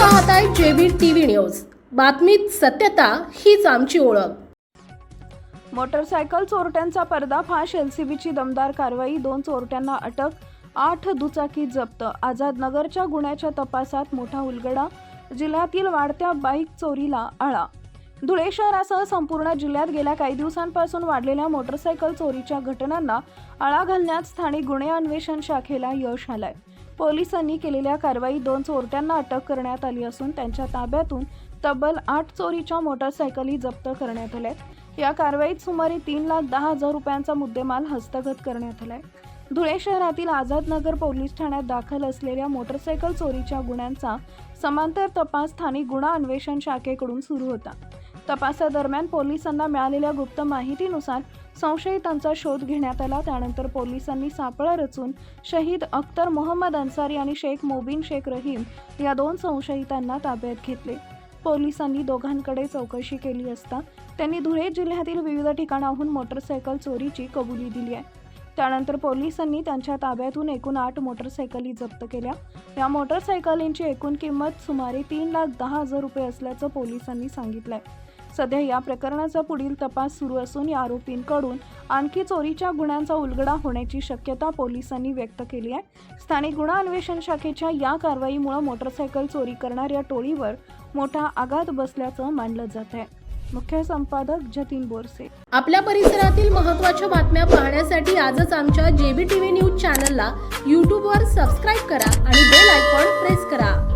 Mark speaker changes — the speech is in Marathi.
Speaker 1: पाहताय जेबी टीव्ही न्यूज। बातमीत सत्यता हीच आमची ओळख।
Speaker 2: मोटरसायकल चोरट्यांचा पर्दाफाश, एलसीबीची दमदार कारवाई, 2 चोरट्यांना अटक, 8 दुचाकी जप्त। आझाद नगरच्या गुन्ह्याच्या तपासात मोठा उलगडा, जिल्ह्यातील वाढत्या बाईक चोरीला आळा। धुळे शहरासह संपूर्ण जिल्ह्यात गेल्या काही दिवसांपासून वाढलेल्या मोटरसायकल चोरीच्या घटनांना आळा घालण्यात स्थानिक गुन्हे अन्वेषण शाखेला यश आलंय। पोलिसांनी केलेल्या कारवाईत 2 चोरट्यांना अटक करण्यात आली असून त्यांच्या ताब्यातून तब्बल 8 चोरीच्या मोटरसायकली जप्त करण्यात आल्या। या कारवाईत सुमारे 3,10,000 रुपयांचा मुद्देमाल हस्तगत करण्यात आलाय। धुळे शहरातील आझाद नगर पोलीस ठाण्यात दाखल असलेल्या मोटरसायकल चोरीच्या गुन्ह्यांचा समांतर तपास स्थानिक गुन्हा अन्वेषण शाखेकडून सुरू होता। तपासादरम्यान पोलिसांना मिळालेल्या गुप्त माहितीनुसार संशयितांचा शोध घेण्यात आला। त्यानंतर पोलिसांनी सापळा रचून शहीद अख्तर मोहम्मद अन्सारी आणि शेख मोबिन शेख रहीम या 2 संशयितांना ताब्यात घेतले। पोलिसांनी दोघांकडे चौकशी केली असता त्यांनी धुळे जिल्ह्यातील विविध ठिकाणाहून मोटरसायकल चोरीची कबुली दिली आहे। त्यानंतर पोलिसांनी त्यांच्या ताब्यातून एकूण 8 मोटरसायकली जप्त केल्या। या मोटरसायकलींची एकूण किंमत सुमारे 3,10,000 रुपये असल्याचं पोलिसांनी सांगितलंय। सध्या या प्रकरणाचा पुढील तपास सुरू असून या आरोपींकडून आणखी चोरीच्या गुन्ह्यांचा उलगडा होण्याची शक्यता पोलिसांनी व्यक्त केली आहे। स्थानिक गुन्हा अन्वेषण शाखेच्या या कारवाईमुळे मोटरसायकल चोरी करणाऱ्या टोळीवर मोठा आघात बसल्याचं मानलं जात आहे। मुख्य संपादक जतीन बोरसे।
Speaker 1: आपल्या परिसरातील महत्त्वाच्या बातम्या पाहण्यासाठी आजच आमच्या जेबी टीव्ही न्यूज चॅनलला YouTube वर सबस्क्राइब करा आणि बेल आयकॉन प्रेस करा।